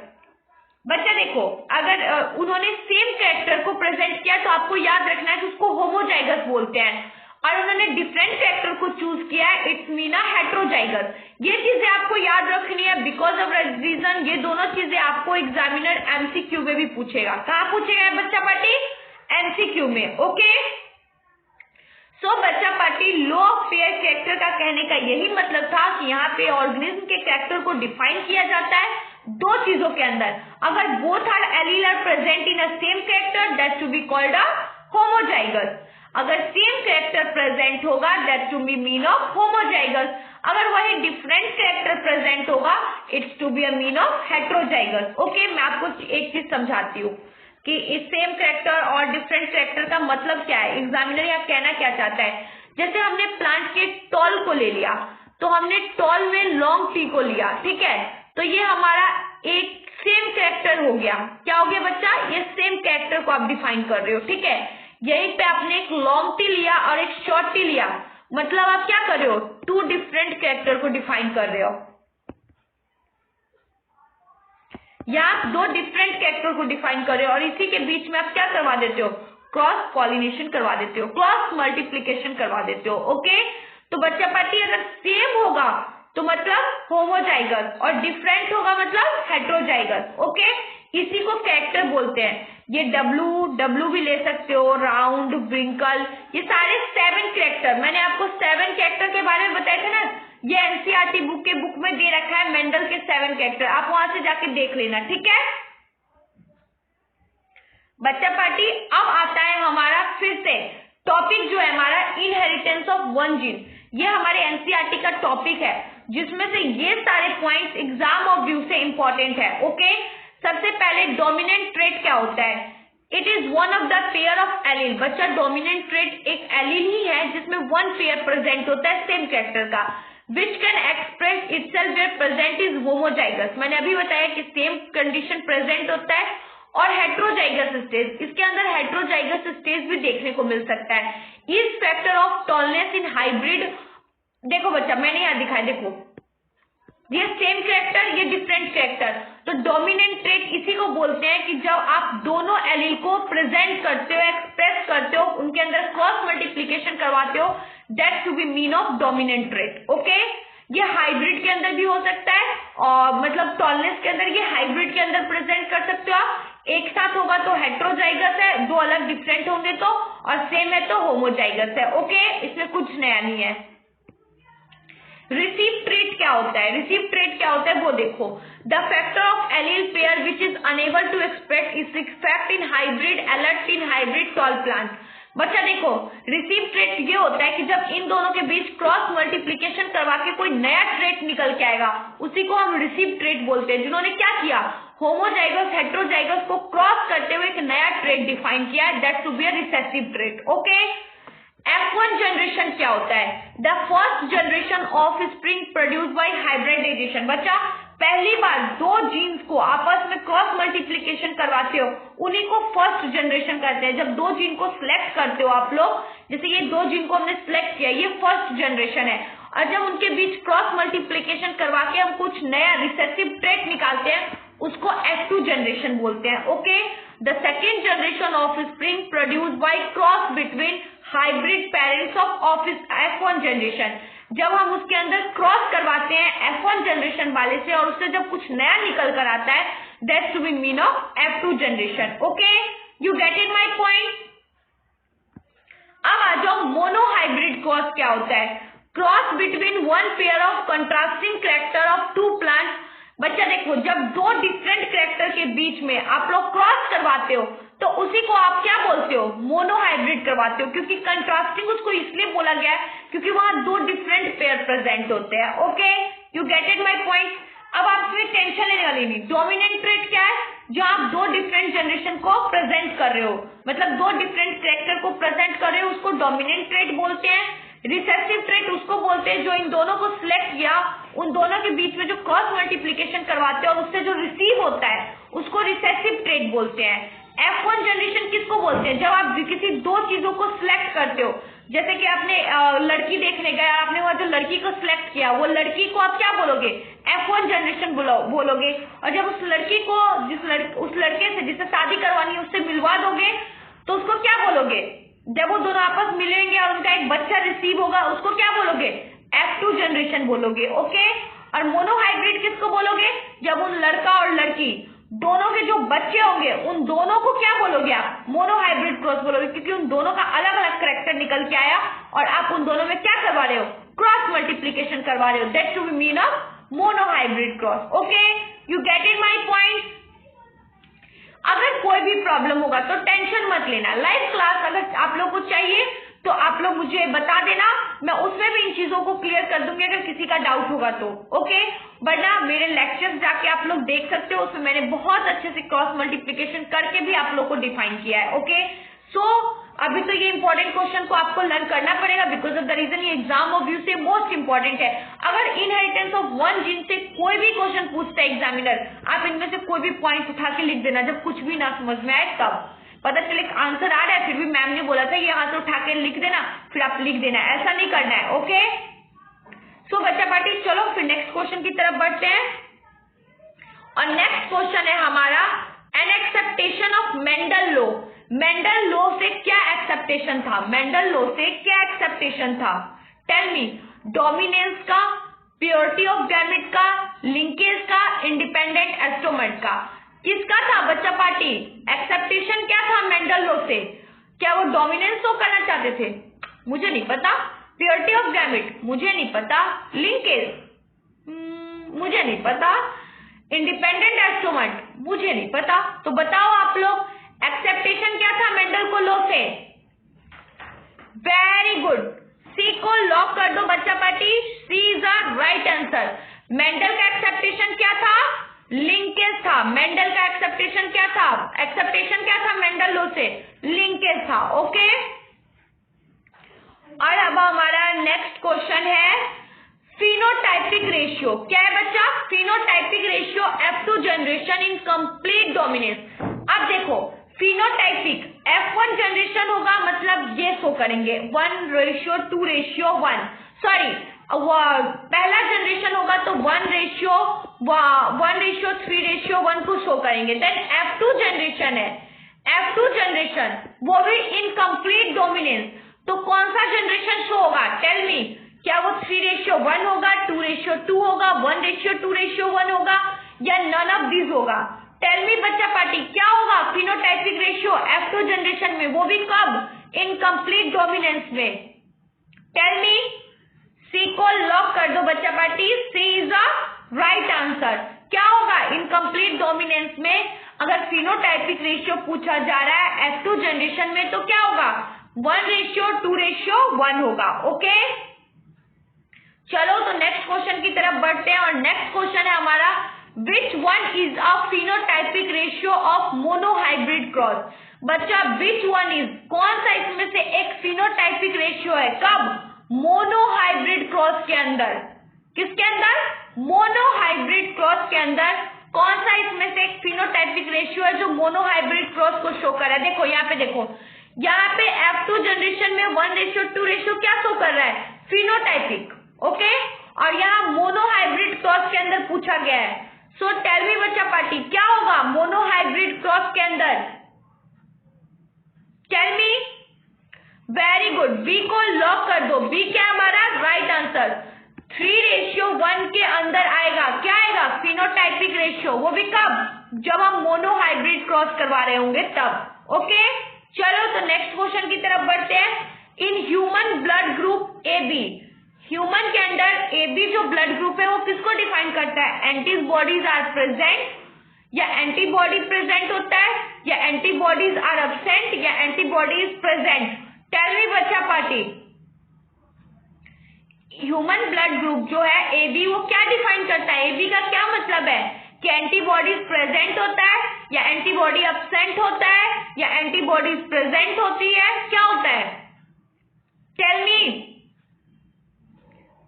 बच्चा देखो, अगर उन्होंने सेम कैरेक्टर को प्रेजेंट किया तो आपको याद रखना है कि उसको होमोजाइगस बोलते हैं, और उन्होंने डिफरेंट कैरेक्टर को चूज किया है, इट्स मीन हेट्रोजाइगस। ये चीजें आपको याद रखनी है, बिकॉज ऑफ रीजन ये दोनों चीजें आपको एग्जामिनर एमसीक्यू में भी पूछेगा। कहाँ पूछेगा बच्चा पार्टी, एमसीक्यू में। ओके, सो बच्चा party low of pair character का कहने का यही मतलब था कि यहाँ पे ऑर्गेनिज्म के कैरेक्टर को डिफाइन किया जाता है दो चीजों के अंदर। अगर both are allele are present in a same character, that to be called a homozygous. अगर सेम कैरेक्टर प्रेजेंट होगा, that to be mean of homozygous. अगर वही डिफरेंट कैरेक्टर प्रेजेंट होगा, it's to be a mean of heterozygous. Okay, मैं आपको एक चीज समझाती हूँ कि इस सेम कैरेक्टर और डिफरेंट कैरेक्टर का मतलब क्या है, एग्जामिनर यहाँ कहना क्या चाहता है। जैसे हमने प्लांट के टॉल को ले लिया, तो हमने टॉल में लॉन्ग टी को लिया, ठीक है, तो ये हमारा एक सेम कैरेक्टर हो गया। क्या हो गया बच्चा, ये सेम कैरेक्टर को आप डिफाइन कर रहे हो, ठीक है। यहीं पे आपने एक लॉन्ग टी लिया और एक शॉर्ट टी लिया, मतलब आप क्या कर रहे हो, टू डिफरेंट कैरेक्टर को डिफाइन कर रहे हो, या आप दो डिफरेंट कैरेक्टर को डिफाइन कर रहे हो, और इसी के बीच में आप क्या करवा देते हो, क्रॉस पॉलिनेशन करवा देते हो, क्रॉस मल्टीप्लीकेशन करवा देते हो। ओके, तो बच्चा पार्टी अगर सेम होगा तो मतलब होमोजाइगस, और डिफरेंट होगा मतलब हेट्रोजाइगस। ओके, इसी को कैरेक्टर बोलते हैं। ये डब्लू भी ले सकते हो, राउंड, व्रिंकल, ये सारे 7 कैरेक्टर, मैंने आपको 7 कैरेक्टर के बारे में बताया था ना, ये एनसीईआरटी बुक में दे रखा है मेंडल के 7 कैरेक्टर, आप वहां से जाके देख लेना, ठीक है बच्चा पार्टी। अब आता है हमारा फिर से टॉपिक जो है हमारा इनहेरिटेंस ऑफ वन जीन। ये हमारे एनसीईआरटी का टॉपिक है, जिसमें से ये सारे पॉइंट्स एग्जाम ऑफ व्यू से इंपॉर्टेंट है। ओके, सबसे पहले डोमिनेंट ट्रेट क्या होता है, it is one of the pair of allele. बच्चा, डोमिनेंट ट्रेट एक एलील ही है जिसमें वन पेयर प्रेजेंट होता है सेम कैरेक्टर का, which can express itself where present is homozygous। मैंने अभी बताया कि सेम कंडीशन प्रेजेंट होता है, और हेट्रोजाइगस स्टेज, इसके अंदर हेट्रोजाइगस स्टेज भी देखने को मिल सकता है। Is factor of tallness in hybrid, देखो बच्चा मैंने यहाँ दिखाया, देखो ये सेम कैरेक्टर, ये डिफरेंट कैरेक्टर, तो डोमिनेंट ट्रेट इसी को बोलते हैं कि जब आप दोनों एलील को प्रेजेंट करते हो, एक्सप्रेस करते हो, उनके अंदर क्रॉस मल्टीप्लीकेशन करवाते हो, that to be mean of dominant trait. Okay, ये हाइब्रिड के अंदर भी हो सकता है, और मतलब टॉलनेस के अंदर, ये हाइब्रिड के अंदर प्रेजेंट कर सकते हो आप। एक साथ होगा तो हेट्रोजाइगस है, दो अलग डिफरेंट होंगे तो, और सेम है तो होमोजाइगस है। ओके, इसमें कुछ नया नहीं है। रिसीव ट्रेट क्या होता है, रिसीव ट्रेट क्या होता है वो देखो, the factor of allele pair which is unable to express is effect in hybrid, alert in hybrid tall plant. बच्चा देखो, रिसीव ट्रेट ये होता है कि जब इन दोनों के बीच क्रॉस मल्टीप्लीकेशन करवा के कोई नया ट्रेट निकल के आएगा, उसी को हम रिसीव ट्रेट बोलते हैं। जिन्होंने क्या किया, होमोजाइगस हेट्रोजाइगस को क्रॉस करते हुए एक नया ट्रेट डिफाइन किया है, that to be a recessive trait. Okay, F1 generation क्या होता है, the first generation of spring produce by hybridization. बच्चा, पहली बार दो जीन्स को आपस में क्रॉस मल्टीप्लीकेशन करवाते हो, उन्हीं को फर्स्ट जनरेशन कहते हैं। जब दो जीन को सिलेक्ट करते हो आप लोग, जैसे ये दो जीन को हमने सिलेक्ट किया, ये फर्स्ट जनरेशन है, और जब उनके बीच क्रॉस मल्टीप्लीकेशन करवा के हम कुछ नया रिसेसिव ट्रेट निकालते हैं, उसको F2 जनरेशन बोलते हैं। Okay, the second generation of spring produce by cross between hybrid parents of F1 generation. जब हम उसके अंदर क्रॉस करवाते हैं F1 जनरेशन वाले से, और उससे जब कुछ नया निकल कर आता है, that's to be mean of F2 generation. Okay, you get it my point. अब आ जाओ, मोनोहाइब्रिड क्रॉस क्या होता है, cross between one pair of contrasting character of two plants. बच्चा देखो, जब दो डिफरेंट कैरेक्टर के बीच में आप लोग क्रॉस करवाते हो, तो उसी को आप क्या बोलते हो, मोनोहाइब्रिड करवाते हो, क्योंकि कंट्रास्टिंग उसको इसलिए बोला गया है क्योंकि वहां दो डिफरेंट पेयर प्रेजेंट होते हैं। Okay, you get it my point. अब आप इसमें टेंशन लेने वाली नहीं। डोमिनेंट ट्रेट क्या है, जो आप दो डिफरेंट जनरेशन को प्रेजेंट कर रहे हो, मतलब दो डिफरेंट कैरेक्टर को प्रेजेंट कर रहे हो, उसको डोमिनेंट ट्रेट बोलते हैं। रिसेसिव ट्रेट उसको बोलते हैं जो इन दोनों को सिलेक्ट किया, उन दोनों के बीच में जो क्रॉस मल्टीप्लीकेशन करवाते हैं और उससे जो रिसीव होता है उसको रिसेसिव ट्रेट बोलते हैं। F1 जनरेशन किसको बोलते हैं, जब आप किसी दो चीजों को सिलेक्ट करते हो, जैसे कि आपने लड़की देखने गया, आपने वहां जो लड़की को सिलेक्ट किया, वो लड़की को आप क्या बोलोगे, F1 जनरेशन बोलोगे। और जब उस लड़की को उस लड़के से जिससे शादी करवानी है उससे मिलवा दोगे तो उसको क्या बोलोगे, जब वो दोनों आपस मिलेंगे और उनका एक बच्चा रिसीव होगा उसको क्या बोलोगे, F2 जनरेशन बोलोगे। ओके, और मोनोहाइब्रिड किसको बोलोगे, जब उन लड़का और लड़की दोनों के जो बच्चे होंगे उन दोनों को क्या बोलोगे आप, मोनोहाइब्रिड क्रॉस बोलोगे, क्योंकि उन दोनों का अलग अलग कैरेक्टर निकल के आया और आप उन दोनों में क्या करवा रहे हो, क्रॉस मल्टीप्लीकेशन करवा रहे हो। That to be mean of monohybrid cross. Okay, you get it my point. अगर कोई भी प्रॉब्लम होगा तो टेंशन मत लेना। लाइव क्लास अगर आप लोग को चाहिए तो आप लोग मुझे बता देना, मैं उसमें भी इन चीजों को क्लियर कर दूंगी अगर किसी का डाउट होगा तो। ओके, वरना मेरे लेक्चर्स जाके आप लोग देख सकते हो, उसमें मैंने बहुत अच्छे से क्रॉस मल्टीप्लीकेशन करके भी आप लोग को डिफाइन किया है। ओके, सो अभी तो ये इंपॉर्टेंट क्वेश्चन को आपको लर्न करना पड़ेगा, बिकॉज ऑफ द रीजन ये एग्जाम ऑफ व्यू से मोस्ट इंपॉर्टेंट है। अगर इनहेरिटेंस ऑफ वन जीन से कोई भी क्वेश्चन पूछता है एग्जामिनर, आप इनमें से कोई भी पॉइंट उठा के लिख देना, जब कुछ भी ना समझ में आए तब पता चले आंसर आ रहा है, फिर भी मैम ने बोला था ये यहाँ से उठा के लिख देना, फिर आप लिख देना, ऐसा नहीं करना है। ओके, सो बच्चा पार्टी चलो फिर नेक्स्ट क्वेश्चन की तरफ बढ़ते हैं। और नेक्स्ट क्वेश्चन है हमारा an exception of Mendel law. Mendel law से क्या एक्सेप्टेशन था, मेंडल लॉ से क्या एक्सेप्टेशन था, टेल मी। डोमिनेंस का, प्योरिटी ऑफ गैमेट का, लिंकेज का, इंडिपेंडेंट एस्टोमेट का, किसका था बच्चा पार्टी, एक्सेप्टेशन क्या था मेंडल लॉ से? क्या वो डोमिनेंस शो करना चाहते थे, मुझे नहीं पता। प्योरिटी ऑफ गैमेट मुझे नहीं पता, लिंकेज मुझे नहीं पता, इंडिपेंडेंट एस्टोमेट मुझे नहीं पता। तो बताओ आप लोग, एक्सेप्टेशन क्या था मेंडल को लॉ से? वेरी गुड, सी को लॉक कर दो बच्चा party, C is the right answer. Mendel का एक्सेप्टेशन क्या था, लिंकेज था। मेंडल का एक्सेप्टेशन क्या था, एक्सेप्टेशन क्या था मेंडल लॉ से, लिंकेज था। ओके, और अब हमारा नेक्स्ट क्वेश्चन है फिनोटाइपिक रेशियो। क्या है बच्चा, phenotypic ratio F2 generation in complete dominance. अब देखो फिनोटाइपिक F1 जनरेशन होगा, मतलब ये शो करेंगे 1:2:1, सॉरी पहला जनरेशन होगा तो 1:3:1 को शो करेंगे। देन F2 जनरेशन है, F2 जनरेशन वो भी इनकम्प्लीट डोमिनेंस, तो कौन सा जनरेशन शो होगा, टेल मी। क्या वो 3:1 होगा, 2:2 होगा, 1:2:1 होगा, या नन ऑफ दिस होगा? टेल मी बच्चा पार्टी, क्या होगा फिनोटाइपिक रेशियो F2 जनरेशन में, वो भी कब, इनकम्प्लीट डोमिनेंस में? टेल मी, सी को लॉक कर दो बच्चा party, C is the right answer. क्या होगा इनकम्प्लीट डोमिनेंस में, अगर फिनोटाइपिक रेशियो पूछा जा रहा है F2 जनरेशन में तो क्या होगा, 1:2:1 होगा। ओके, चलो तो नेक्स्ट क्वेश्चन की तरफ बढ़ते हैं। और नेक्स्ट क्वेश्चन है हमारा, which one is a phenotypic ratio of monohybrid cross. बच्चा विच वन इज, कौन सा इसमें से एक फिनोटाइपिक रेशियो है, कब, मोनोहाइब्रिड क्रॉस के अंदर। किसके अंदर, मोनोहाइब्रिड क्रॉस के अंदर कौन सा इसमें से एक फिनोटाइपिक रेशियो है जो मोनोहाइब्रिड क्रॉस को शो कर रहा है? देखो यहाँ पे, देखो यहाँ पे F2 जनरेशन में 1:2 क्या शो कर रहा है, फिनोटाइपिक। ओके, और यहाँ मोनोहाइब्रिड क्रॉस के अंदर पूछा गया है। सो टेल मी बच्चा पार्टी, क्या होगा मोनोहाइब्रिड क्रॉस के अंदर, tell me. Very good, B को लॉक कर दो, बी क्या हमारा राइट आंसर। 3:1 के अंदर आएगा, क्या आएगा, फिनोटाइपिक रेशियो, वो भी कब, जब हम मोनोहाइब्रिड क्रॉस करवा रहे होंगे तब। ओके, चलो तो नेक्स्ट क्वेश्चन की तरफ बढ़ते हैं। In human blood group AB, human के अंदर AB जो ब्लड ग्रुप है वो किसको डिफाइन करता है, एंटीबॉडीज आर प्रेजेंट या एंटीबॉडी प्रेजेंट होता है, या एंटीबॉडीज आर अब्सेंट या antibody is present? Tell me बच्चा पार्टी। ह्यूमन ब्लड ग्रुप जो है AB वो क्या डिफाइन करता है? AB का क्या मतलब है कि एंटीबॉडीज प्रेजेंट होता है या एंटीबॉडी अब्सेंट होता है या एंटीबॉडीज प्रेजेंट होती है, क्या होता है? Tell me.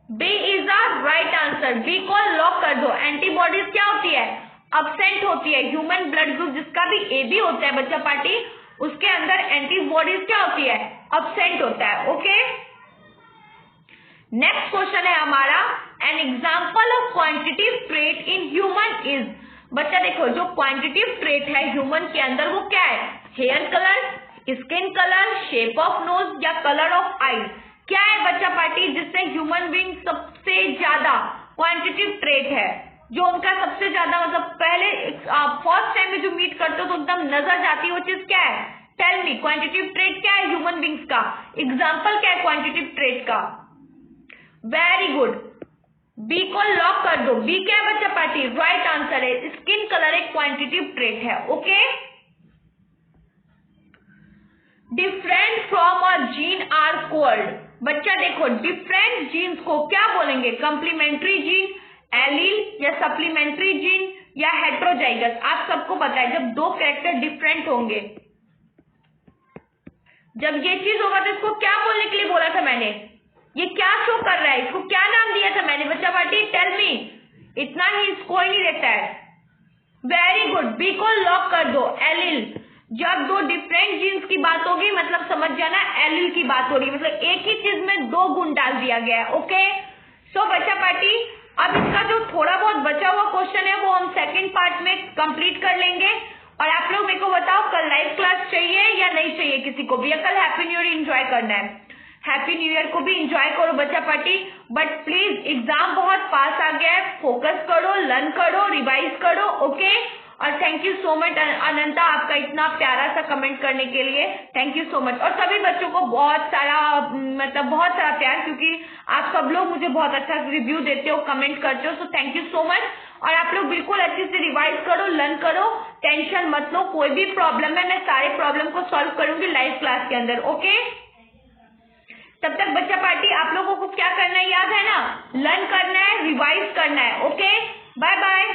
B is the right answer. B को लॉक कर दो। एंटीबॉडीज क्या होती है? अब्सेंट होती है। ह्यूमन ब्लड ग्रुप जिसका भी AB होता है बच्चा पार्टी, उसके अंदर एंटीबॉडीज क्या होती है? अब्सेंट होता है। ओके, नेक्स्ट क्वेश्चन है हमारा, an example of quantitative trait in human is. बच्चा देखो, जो क्वांटिटिव ट्रेट है ह्यूमन के अंदर वो क्या है? Hair colour, skin colour, shape of nose या कलर ऑफ आईज? क्या है बच्चा पार्टी जिससे ह्यूमन बीइंग सबसे ज्यादा क्वांटिटिव ट्रेट है, जो उनका सबसे ज्यादा मतलब पहले फर्स्ट टाइम में जो मीट करते हो तो एकदम नजर जाती है वो चीज क्या है? टेल मी, क्वांटिटिव ट्रेट क्या है ह्यूमन बीइंग्स का? एग्जाम्पल क्या है क्वांटिटिव ट्रेट का? वेरी गुड, बी को लॉक कर दो। बी क्या है बच्चा पार्टी? राइट आंसर है। स्किन कलर एक क्वांटिटिव ट्रेट है। Okay, different from a gene are called. बच्चा देखो, डिफरेंट जीन्स को क्या बोलेंगे? कंप्लीमेंट्री जीन, एलील या सप्लीमेंट्री जीन या हेट्रोजाइगस? आप सबको पता है जब दो कैरेक्टर डिफरेंट होंगे, जब ये चीज होगा तो इसको क्या बोलने के लिए बोला था मैंने? ये क्या शो कर रहा है? इसको क्या नाम दिया था मैंने बच्चा पार्टी? Tell me. इतना ही कोई नहीं देता है। वेरी गुड, बी को लॉक कर दो। एलील, जब दो डिफरेंट जीन्स की बात होगी मतलब समझ जाना एलील की बात हो रही है, मतलब एक ही चीज में दो गुण डाल दिया गया है। ओके, सो बच्चा पार्टी अब इसका जो थोड़ा बहुत बचा हुआ क्वेश्चन है वो हम सेकंड पार्ट में कंप्लीट कर लेंगे। और आप लोग मेरे को बताओ कल लाइव क्लास चाहिए या नहीं चाहिए किसी को भी, या कल हैप्पी न्यू ईयर एंजॉय करना है? हैप्पी न्यू ईयर को भी एंजॉय करो बच्चा पार्टी, बट प्लीज एग्जाम बहुत पास आ गया है, फोकस करो, लर्न करो, रिवाइज करो। ओके, और थैंक यू सो मच अनंता आपका इतना प्यारा सा कमेंट करने के लिए, थैंक यू सो मच। और सभी बच्चों को बहुत सारा मतलब बहुत सारा प्यार, क्योंकि आप सब लोग मुझे बहुत अच्छा रिव्यू देते हो, कमेंट करते हो, so thank you so much. और आप लोग बिल्कुल अच्छे से रिवाइज करो, लर्न करो, टेंशन मत लो। कोई भी प्रॉब्लम है मैं सारे प्रॉब्लम को सॉल्व करूंगी लाइव क्लास के अंदर। ओके, तब तक बच्चा पार्टी आप लोगों को क्या करना है याद है ना? लर्न करना है, रिवाइज करना है। Okay, bye bye.